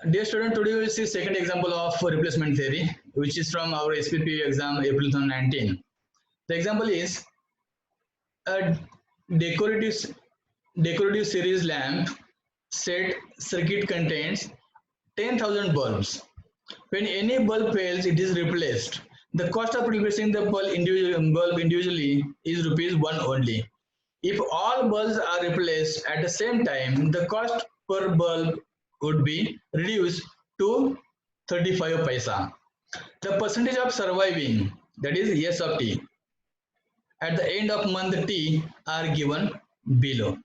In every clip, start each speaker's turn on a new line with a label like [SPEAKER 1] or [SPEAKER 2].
[SPEAKER 1] Dear student, today we will see second example of replacement theory, which is from our SPP exam April 2019. The example is a decorative decorative series lamp set circuit contains 10,000 bulbs. When any bulb fails, it is replaced. The cost of replacing the bulb individually is rupees 1 only. If all bulbs are replaced at the same time, the cost per bulb would be reduced to 35 paisa. The percentage of surviving, that is S of T, at the end of month T are given below.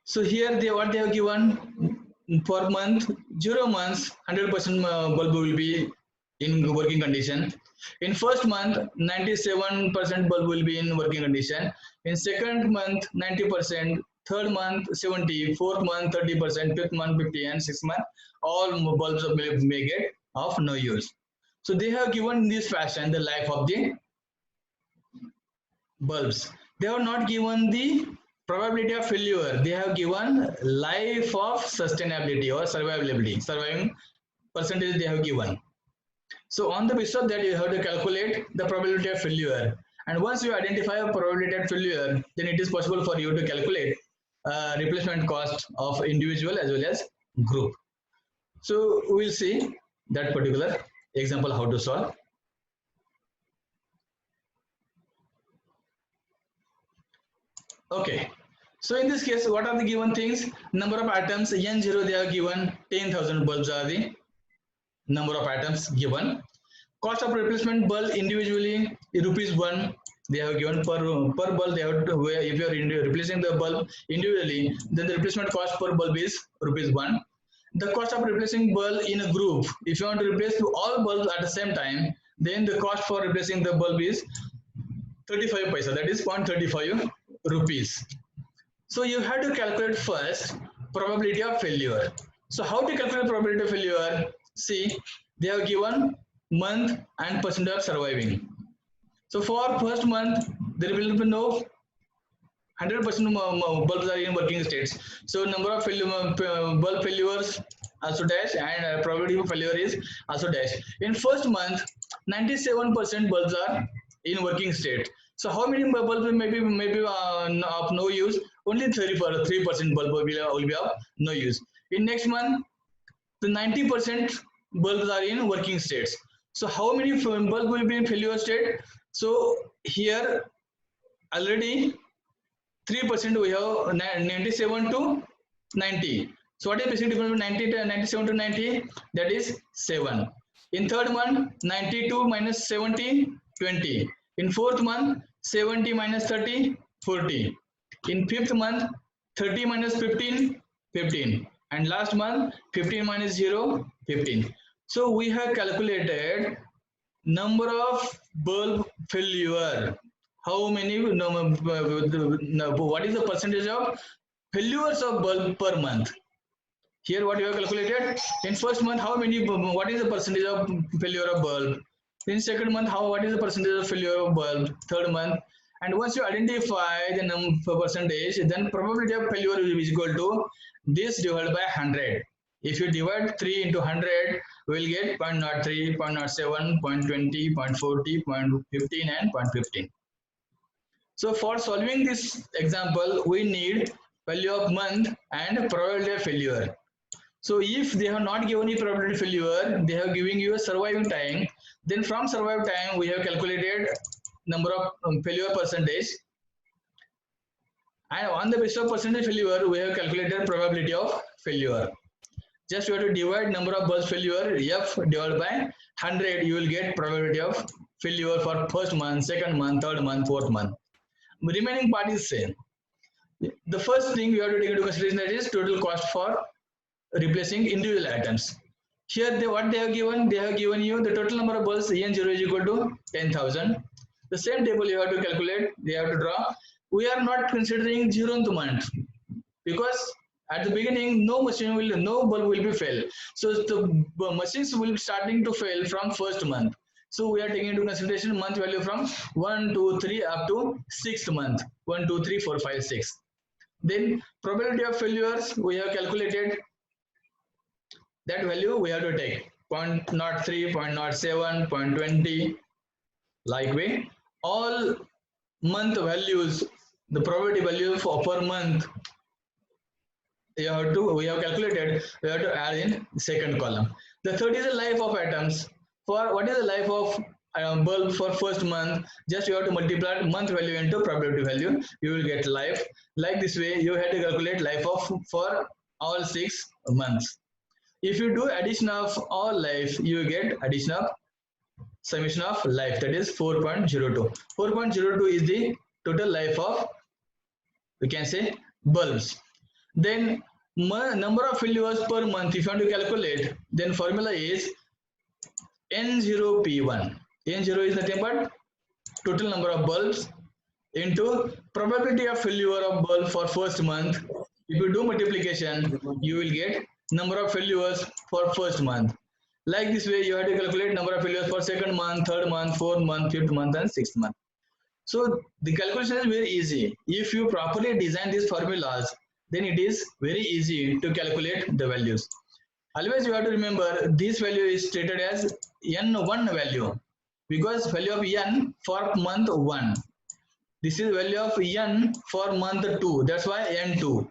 [SPEAKER 1] So here they what they have given for month 0 months 100% bulb will be in working condition. In first month 97% bulb will be in working condition. In second month 90%, third month 70, fourth month 30%, fifth month 50, and sixth month all bulbs may get of no use. So they have given in this fashion the life of the bulbs. They have not given the probability of failure. They have given life of sustainability or survivability, surviving percentage they have given. So on the basis of that, you have to calculate the probability of failure. And once you identify a probability of failure, then it is possible for you to calculate replacement cost of individual as well as group. So we'll see that particular example how to solve. Okay. So in this case, what are the given things? Number of atoms N0 they are given 10,000 bulbs are the number of atoms given. Cost of replacement bulb individually rupees 1 they have given per bulb. They have to, if you are replacing the bulb individually, then the replacement cost per bulb is rupees 1. The cost of replacing bulb in a group, if you want to replace all bulbs at the same time, then the cost for replacing the bulb is 35 paisa, that is 0.35 rupees. So you have to calculate first probability of failure. So how to calculate probability of failure? See, they have given month and percent of surviving. So for first month, there will be no 100% bulbs are in working states. So number of bulb failures also dash, and probability of failure is also dash. In first month, 97% bulbs are in working state. So how many bulbs maybe of no use? Only 3% bulb will be of no use. In next month, the 90% bulbs are in working states. So how many bulbs will be in failure state? So here already 3% we have 97 to 90. So what is basic difference between 90 to 97 to 90? That is 7. In third month, 92 minus 70, 20. In fourth month, 70 minus 30, 40. In fifth month, 30 minus 15, 15. And last month, 15 minus 0, 15. So we have calculated number of bulb failure. How many, what is the percentage of failures of bulb per month? Here what you have calculated, in first month how many, what is the percentage of failure of bulb? In second month, what is the percentage of failure of bulb? Third month. And once you identify the percentage, then probability of failure is equal to this divided by 100. If you divide 3 into 100, we will get 0.03, 0.07, 0.20, 0.40, 0.15 and 0.15. So for solving this example, we need value of month and probability of failure. So if they have not given you probability of failure, they have given you a surviving time. Then from survival time, we have calculated number of failure percentage. And on the basis of percentage failure, we have calculated probability of failure. Just you have to divide number of bulbs failure, F divided by 100, you will get probability of failure for first month, second month, third month, fourth month. The remaining part is same. The first thing you have to take into consideration that is total cost for replacing individual items. Here what they have given you the total number of bulbs N0 is equal to 10,000. The same table you have to calculate, they have to draw. We are not considering 0th month because at the beginning no bulb will be fail. So the machines will be starting to fail from first month. So we are taking into consideration month value from 1, 2, 3 up to 6th month. 1, 2, 3, 4, 5, 6. Then probability of failures we have calculated that value we have to take 0.03, 0.07, 0.20, like way. All month values, the probability value for per month, we have calculated, we have to add in second column. The third is the life of atoms. For what is the life of bulb for first month? Just you have to multiply month value into probability value. You will get life. Like this way, you have to calculate life of for all 6 months. If you do addition of all life, you get addition of summation of life, that is 4.02. 4.02 is the total life of, we can say, bulbs. Then number of failures per month, if you want to calculate, then formula is N0P1. N0 is nothing but total number of bulbs into probability of failure of bulb for first month. If you do multiplication, you will get number of failures for first month. Like this way, you have to calculate number of failures for second month, third month, fourth month, fifth month, and sixth month. So the calculation is very easy. If you properly design these formulas, then it is very easy to calculate the values. Always you have to remember this value is stated as N1 value, because value of N for month 1. This is value of N for month 2. That's why N2.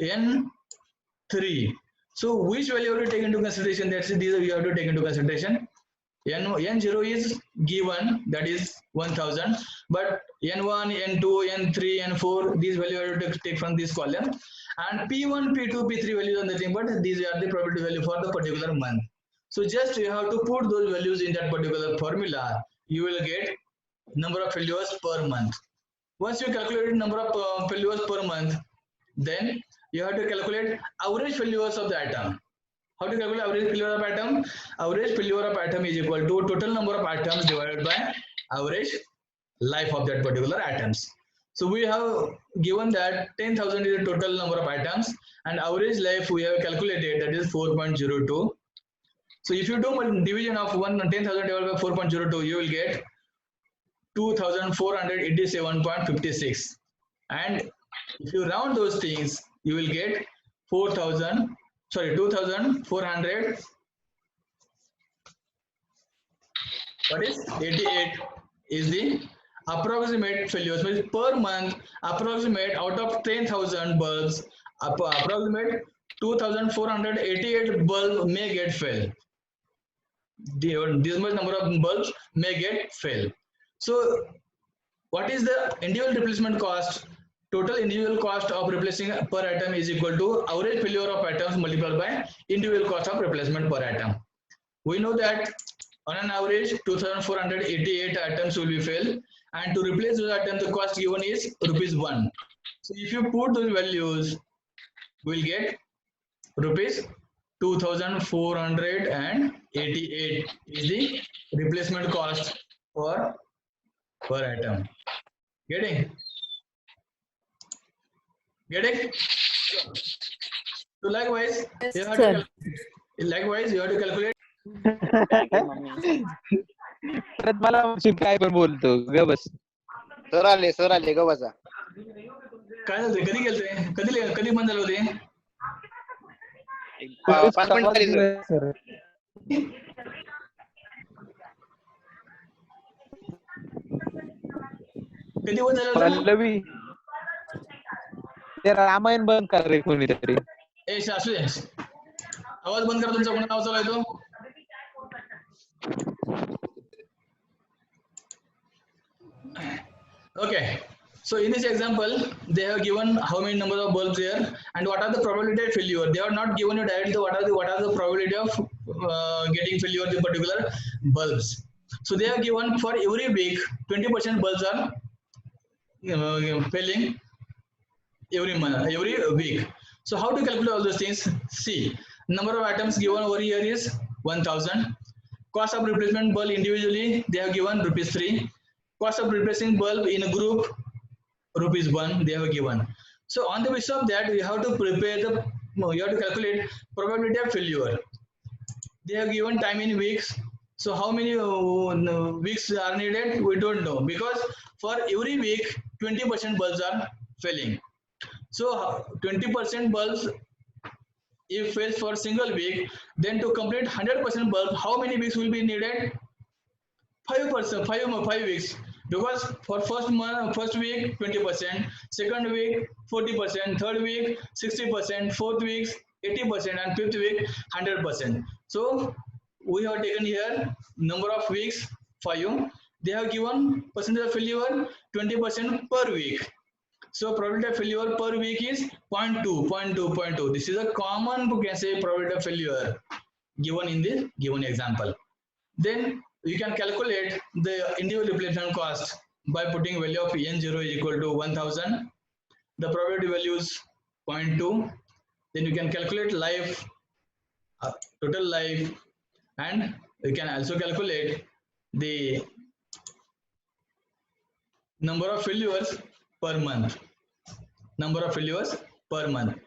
[SPEAKER 1] N3. So which value you have to take into consideration? That's these you have to take into consideration. N0 is given, that is 1000, but N1, N2, N3, N4, these values you have to take from this column, and P1, P2, P3 values are nothing but these are the probability value for the particular month. So just you have to put those values in that particular formula, you will get number of failures per month. Once you calculate number of failures per month, then you have to calculate average failures of the atom. How to calculate average failure of atom? Average failure of atom is equal to total number of atoms divided by average life of that particular atoms. So we have given that 10,000 is the total number of atoms, and average life we have calculated, that is 4.02. So if you do division of 10,000 divided by 4.02, you will get 2,487.56. And if you round those things, you will get 2,400. What is 88 is the approximate failures. Means per month, approximate out of 10,000 bulbs, approximate 2,488 bulbs may get fail. This much number of bulbs may get fail. So what is the individual replacement cost? Total individual cost of replacing per atom is equal to average failure of atoms multiplied by individual cost of replacement per atom. We know that on an average 2,488 atoms will be fail, and to replace those atoms the cost given is ₹1. So if you put those values, we will get rupees 2,488 is the replacement cost for per atom. Getting? So likewise, you have to calculate.
[SPEAKER 2] परत मला म्हणशील काय पण बोलतो ग बस.
[SPEAKER 3] Sir आले ग बसा.
[SPEAKER 1] काय झालं? कधी गेलते? कधी बंद झालं होते?
[SPEAKER 3] 5 मिनिट झाली सर.
[SPEAKER 1] कधी बंद झालं?
[SPEAKER 2] पल्लवी ते रामायण बंद कर रे कोणीतरी.
[SPEAKER 1] ए शास्त्री, आवाज बंद करा तुमचा. कोणता आवाज चालू आहे तो? Okay, so in this example they have given how many number of bulbs there and what are the probability of failure. They are not given you directly what are the probability of getting failure of the particular bulbs. So they are given for every week 20% bulbs are failing every week. So how to calculate all those things? See, number of atoms given over here is 1000. Cost of replacement bulb individually they have given ₹3. Cost of replacing bulb in a group ₹1 they have given. So on the basis of that you have to calculate probability of failure. They have given time in weeks. So how many weeks are needed? We don't know, because for every week 20% bulbs are failing. So 20% bulbs If fails for single week, then to complete 100% bulb, how many weeks will be needed? 5%, 5 weeks. Because for first week 20%, second week 40%, third week 60%, fourth week 80%, and fifth week 100%. So we have taken here number of weeks 5. They have given percentage of failure 20% per week. So probability of failure per week is 0.2, 0.2, 0.2. This is a common, we can say, probability of failure given in the given example. Then you can calculate the individual replacement cost by putting value of n0 is equal to 1000. The probability value is 0.2. Then you can calculate life, total life, and you can also calculate the number of failures per month. Number of failures per month.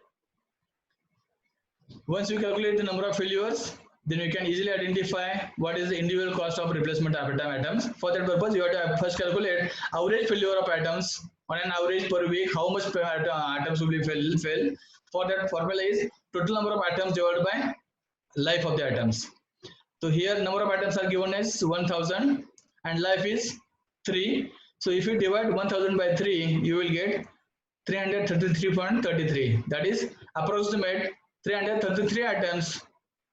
[SPEAKER 1] Once you calculate the number of failures, then you can easily identify what is the individual cost of replacement of atoms. For that purpose, you have to first calculate average failure of atoms on an average per week, how much atoms will be fail. For that formula is total number of atoms divided by life of the atoms. So here number of atoms are given as 1000 and life is 3. So if you divide 1000 by 3, you will get 333.33. That is approximate 333 atoms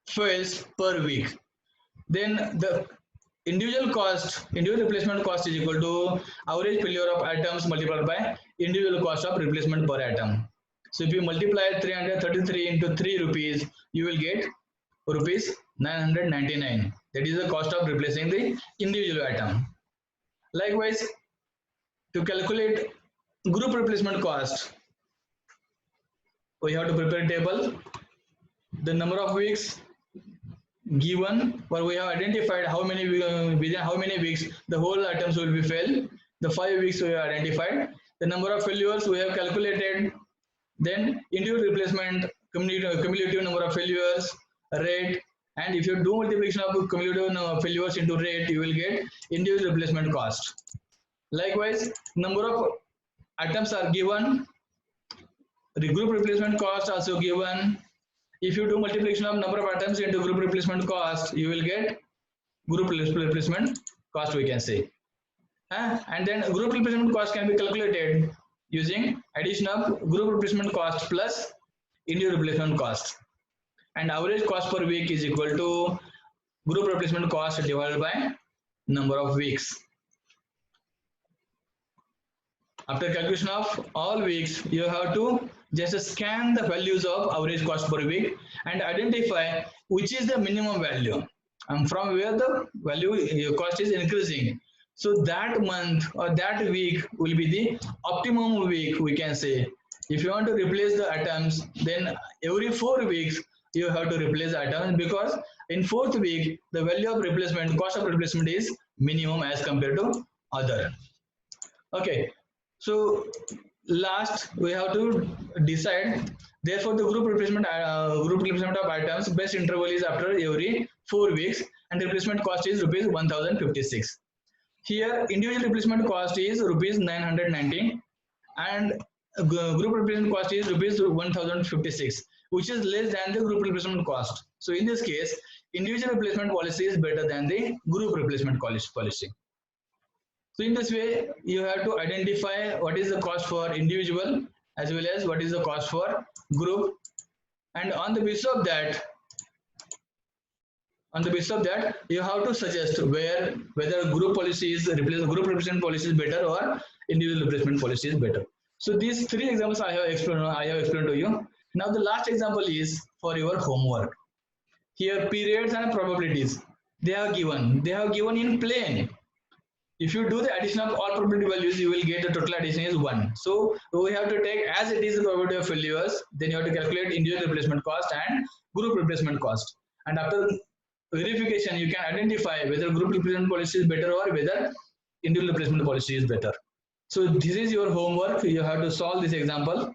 [SPEAKER 1] fails per week. Then the individual replacement cost is equal to average failure of atoms multiplied by individual cost of replacement per atom. So if you multiply 333 into 3 rupees, you will get rupees 999. That is the cost of replacing the individual atom. Likewise, to calculate group replacement cost, we have to prepare a table. The number of weeks given, where we have identified how many within how many weeks the whole atoms will be failed. The 5 weeks we have identified. The number of failures we have calculated. Then individual replacement, cumulative number of failures, rate, and if you do multiplication of cumulative failures into rate, you will get individual replacement cost. Likewise, number of atoms are given. The group replacement cost also given. If you do multiplication of number of atoms into group replacement cost, you will get group replacement cost, we can say. And then group replacement cost can be calculated using addition of group replacement cost plus individual replacement cost. And average cost per week is equal to group replacement cost divided by number of weeks. After calculation of all weeks, you have to just scan the values of average cost per week and identify which is the minimum value and from where the value your cost is increasing. So that month or that week will be the optimum week, we can say. If you want to replace the atoms, then every 4 weeks you have to replace the atoms, because in 4th week the value of replacement, cost of replacement is minimum as compared to other. Okay. So last we have to decide. Therefore, the group replacement of atoms best interval is after every 4 weeks, and replacement cost is rupees 1056. Here individual replacement cost is rupees 990, and group replacement cost is rupees 1056, which is less than the group replacement cost. So in this case, individual replacement policy is better than the group replacement policy. So in this way, you have to identify what is the cost for individual as well as what is the cost for group, and on the basis of that, you have to suggest whether group replacement policy is better or individual replacement policy is better. So these 3 examples I have explained to you. Now the last example is for your homework. Here periods and probabilities they have given in plain. If you do the addition of all probability values, you will get the total addition is 1. So we have to take as it is the probability of failures, then you have to calculate individual replacement cost and group replacement cost. And after verification, you can identify whether group replacement policy is better or whether individual replacement policy is better. So this is your homework. You have to solve this example.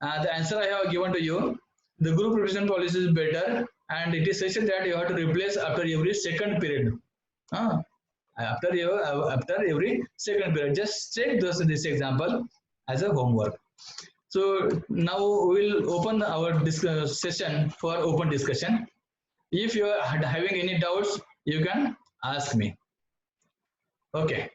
[SPEAKER 1] The answer I have given to you. The group replacement policy is better, and it is such that you have to replace after every second period. After every second period. Just check this example as a homework. So now we'll open our session for open discussion. If you are having any doubts, you can ask me. Okay.